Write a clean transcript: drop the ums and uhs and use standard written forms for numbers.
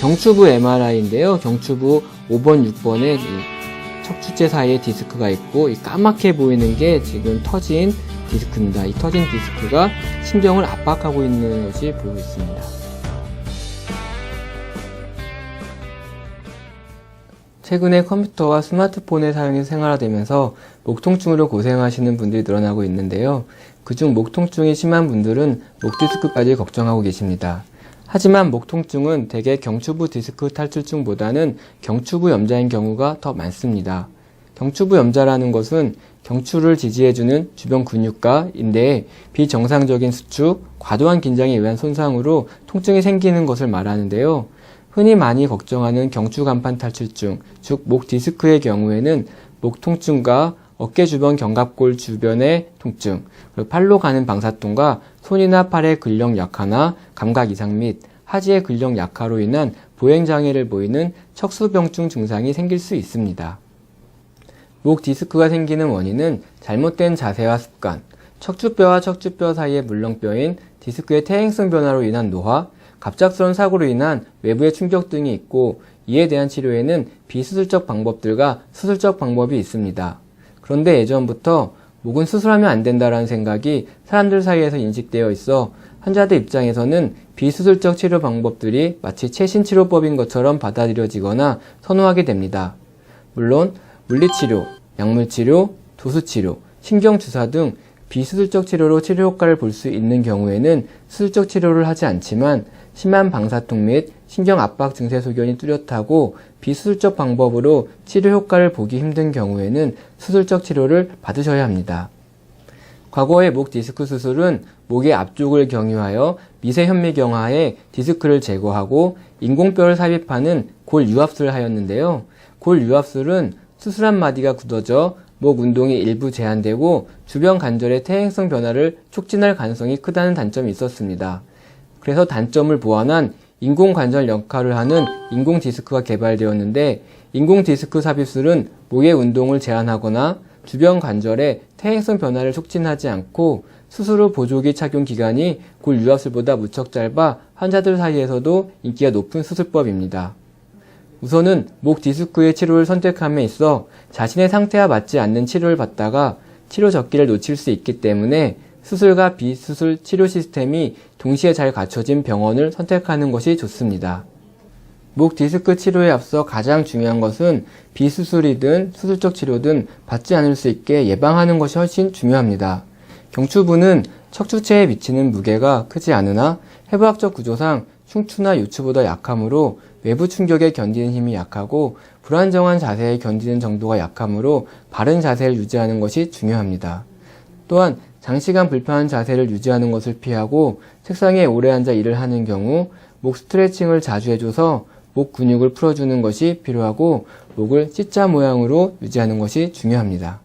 경추부 MRI인데요. 경추부 5번, 6번에 척추체 사이에 디스크가 있고 이 까맣게 보이는 게 지금 터진 디스크입니다. 이 터진 디스크가 신경을 압박하고 있는 것이 보이고 있습니다. 최근에 컴퓨터와 스마트폰의 사용이 생활화되면서 목 통증으로 고생하시는 분들이 늘어나고 있는데요. 그중 목 통증이 심한 분들은 목 디스크까지 걱정하고 계십니다. 하지만 목 통증은 대개 경추부 디스크 탈출증보다는 경추부 염좌인 경우가 더 많습니다. 경추부 염좌라는 것은 경추를 지지해주는 주변 근육과 인대의 비정상적인 수축, 과도한 긴장에 의한 손상으로 통증이 생기는 것을 말하는데요. 흔히 많이 걱정하는 경추 간판 탈출증, 즉 목 디스크의 경우에는 목 통증과 어깨 주변 견갑골 주변의 통증, 그리고 팔로 가는 방사통과 손이나 팔의 근력 약화나 감각 이상 및 하지의 근력 약화로 인한 보행장애를 보이는 척수병증 증상이 생길 수 있습니다. 목 디스크가 생기는 원인은 잘못된 자세와 습관, 척추뼈와 척추뼈 사이의 물렁뼈인 디스크의 퇴행성 변화로 인한 노화, 갑작스러운 사고로 인한 외부의 충격 등이 있고 이에 대한 치료에는 비수술적 방법들과 수술적 방법이 있습니다. 그런데 예전부터 목은 수술하면 안 된다라는 생각이 사람들 사이에서 인식되어 있어 환자들 입장에서는 비수술적 치료 방법들이 마치 최신 치료법인 것처럼 받아들여지거나 선호하게 됩니다. 물론 물리치료, 약물치료, 도수치료, 신경주사 등 비수술적 치료로 치료 효과를 볼 수 있는 경우에는 수술적 치료를 하지 않지만 심한 방사통 및 신경압박 증세 소견이 뚜렷하고 비수술적 방법으로 치료 효과를 보기 힘든 경우에는 수술적 치료를 받으셔야 합니다. 과거의 목 디스크 수술은 목의 앞쪽을 경유하여 미세 현미경화에 디스크를 제거하고 인공뼈를 삽입하는 골 유압술을 하였는데요. 골 유압술은 수술한 마디가 굳어져 목 운동이 일부 제한되고 주변 관절의 퇴행성 변화를 촉진할 가능성이 크다는 단점이 있었습니다. 그래서 단점을 보완한 인공관절 역할을 하는 인공 디스크가 개발되었는데 인공 디스크 삽입술은 목의 운동을 제한하거나 주변 관절의 퇴행성 변화를 촉진하지 않고 수술 후 보조기 착용 기간이 골 유압술보다 무척 짧아 환자들 사이에서도 인기가 높은 수술법입니다. 우선은 목 디스크의 치료를 선택함에 있어 자신의 상태와 맞지 않는 치료를 받다가 치료 적기를 놓칠 수 있기 때문에 수술과 비수술 치료 시스템이 동시에 잘 갖춰진 병원을 선택하는 것이 좋습니다. 목 디스크 치료에 앞서 가장 중요한 것은 비수술이든 수술적 치료든 받지 않을 수 있게 예방하는 것이 훨씬 중요합니다. 경추부는 척추체에 미치는 무게가 크지 않으나 해부학적 구조상 흉추나 요추보다 약하므로 외부 충격에 견디는 힘이 약하고 불안정한 자세에 견디는 정도가 약하므로 바른 자세를 유지하는 것이 중요합니다. 또한 장시간 불편한 자세를 유지하는 것을 피하고 책상에 오래 앉아 일을 하는 경우 목 스트레칭을 자주 해줘서 목 근육을 풀어주는 것이 필요하고 목을 C자 모양으로 유지하는 것이 중요합니다.